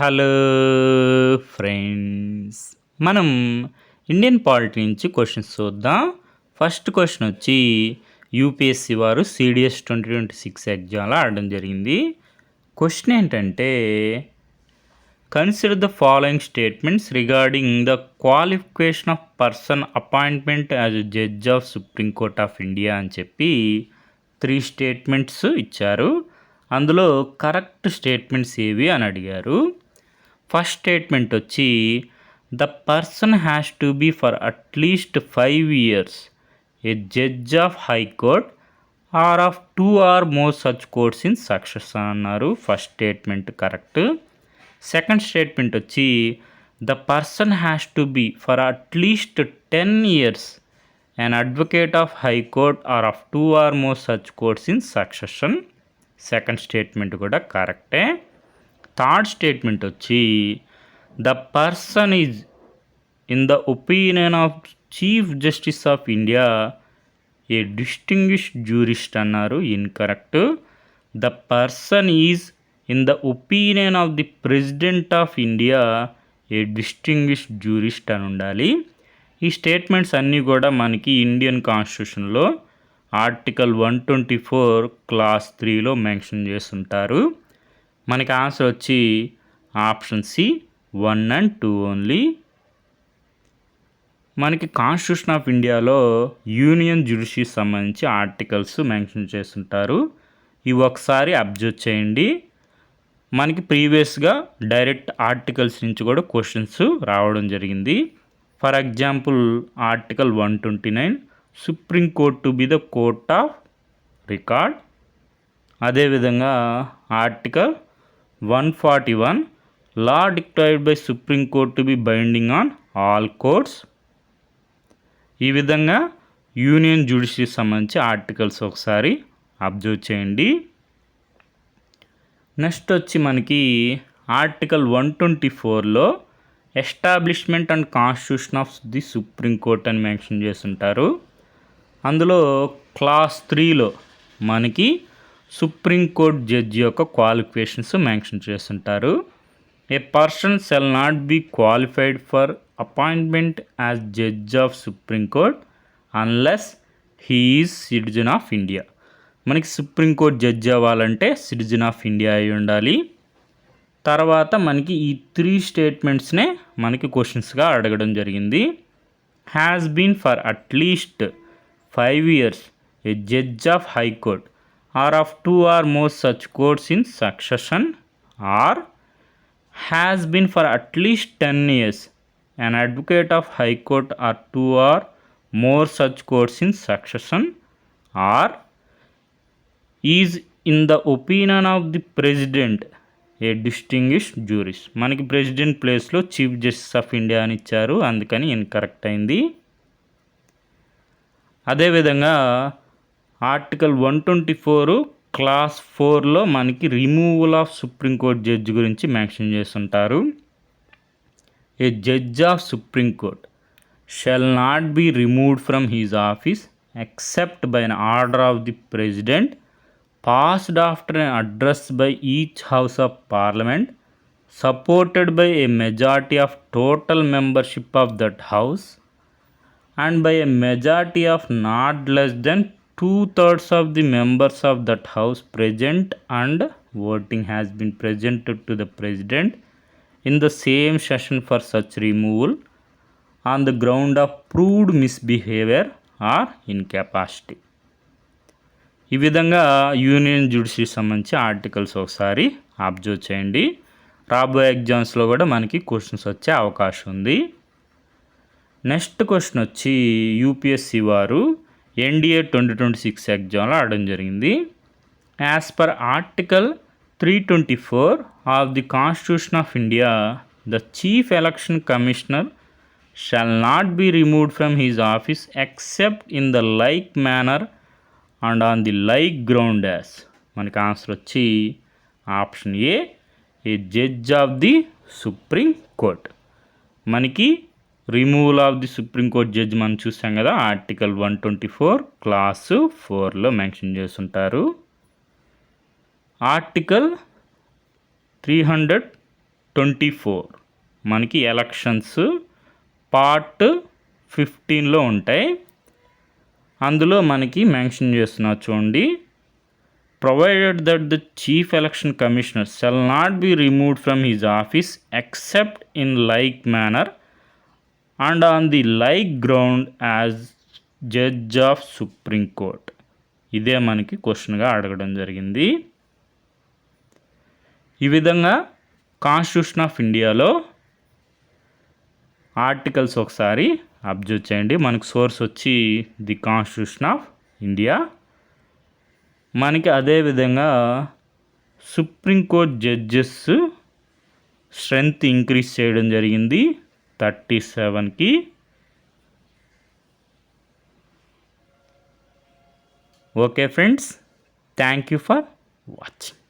Hello friends, మనం Indian polity నుంచి questions చూద్దాం. ఫస్ట్ క్వశ్చన్ వచ్చి యూపీఎస్సీ వారు సిడిఎస్ 2026 ఎగ్జామ్లో ఆడడం జరిగింది. క్వశ్చన్ ఏంటంటే, consider the following statements regarding the qualification of person appointment as a judge of Supreme Court of India అని చెప్పి 3 స్టేట్మెంట్స్ ఇచ్చారు. అందులో కరెక్ట్ స్టేట్మెంట్స్ ఏవి అని అడిగారు. ఫస్ట్ స్టేట్మెంట్ వచ్చి, the person has to be for at least 5 years a judge of high court or of 2 or more such courts in succession అన్నారు. First statement correct. Second statement వచ్చి, the person has to be for at least 10 years an advocate of high court or of 2 or more such courts in succession. Second statement కూడా కరెక్టే. Third statement వచ్చి, the person is in the opinion of chief justice of India a distinguished jurist అన్నారు. Incorrect. The person is in the opinion of the president of India a distinguished jurist అని ఉండాలి. ఈ statements అన్నీ కూడా మనకి Indian కాన్స్టిట్యూషన్లో article 124 class 3లో mention చేస్తుంటారు. మనకి ఆన్సర్ వచ్చి ఆప్షన్ సి 1 and 2 ఓన్లీ. మనకి కాన్స్టిట్యూషన్ ఆఫ్ ఇండియాలో యూనియన్ జ్యుడిషియరీ సంబంధించి ఆర్టికల్స్ మెన్షన్ చేస్తుంటారు. ఇవి ఒకసారి అబ్జర్వ్ చేయండి. మనకి ప్రీవియస్గా డైరెక్ట్ ఆర్టికల్స్ నుంచి కూడా క్వశ్చన్స్ రావడం జరిగింది. For example article 129 supreme court to be the court of record. అదేవిధంగా article 141 law declared by supreme court to be binding on all courts. ఈ విధంగా యూనియన్ జ్యుడిషియరీ సంబంధించి ఆర్టికల్స్ ఒకసారి అబ్జర్వ్ చేయండి. నెక్స్ట్ వచ్చి మనకి ఆర్టికల్ 124లో establishment and constitution of the supreme court అని మెన్షన్ చేస్తుంటారు. అందులో క్లాస్ 3లో మనకి సుప్రీంకోర్టు జడ్జి యొక్క క్వాలిఫికేషన్స్ మెన్షన్ చేస్తుంటారు. A person shall not be qualified for appointment as judge of Supreme Court unless he is citizen of India. మనకి supreme court judge అవ్వాలంటే citizen of India అయి ఉండాలి. తర్వాత మనకి ఈ 3 స్టేట్మెంట్స్నే మనకి క్వశ్చన్స్గా అడగడం జరిగింది. Has been for at least 5 years a judge of high court or of 2 or more such courts in succession, or has been for at least 10 years an advocate of high court or 2 or more such courts in succession, or is in the opinion of the president A distinguished jurist. మనకి president ప్లేస్లో chief justice of India అని ఇచ్చారు, అందుకని incorrect అయింది. అదేవిధంగా article 124 clause 4లో మనకి removal of supreme court judge గురించి మెన్షన్ చేస్తుంటారు. A judge of supreme court shall not be removed from his office except by an order of the president passed after an address by each house of parliament supported by a majority of total membership of that house and by a majority of not less than 2/3 of the members of that house present, and voting has been presented to the president in the same session for such removal on the ground of proved misbehavior or incapacity. ఈ విధంగా union judiciary సంబంధించి articles ఒకసారి observe చేయండి. రాబోయే ఎగ్జామ్స్లో కూడా మనకి questions వచ్చే అవకాశం ఉంది. నెక్స్ట్ క్వశ్చన్ వచ్చి యూపీఎస్సీ వారు ఎన్డీఏ 2026 ఎగ్జామ్లో అడగడం జరిగింది. As per article 324 of the constitution of India the chief election commissioner shall not be removed from his office except in the like manner and on the like ground as. మనకి answer వచ్చి option a judge of the supreme court. మనకి removal of the supreme court judge మనం చూసాం కదా, article 124 clause 4లో mention చేస్తుంటారు. Article 300 24 మనకి elections part 15లో ఉంటాయి. అందులో మనకి మెన్షన్ చేస్తున్నారు చూడండి. Provided that the chief election commissioner shall not be removed from his office except in like manner and on the like ground as judge of supreme court. ఇదే మనకి క్వశ్చన్గా అడగడం జరిగింది. ఈ విధంగా కాన్స్టిట్యూషన్ ఆఫ్ ఇండియాలో ఆర్టికల్స్ ఒకసారి అబ్జర్వ్ చేయండి. మనకు సోర్స్ వచ్చి ది కాన్స్టిట్యూషన్ ఆఫ్ ఇండియా. మనకి అదేవిధంగా సుప్రీంకోర్టు జడ్జెస్ స్ట్రెంగ్త్ ఇంక్రీజ్ చేయడం జరిగింది 37కి. Okay friends, thank you for watching.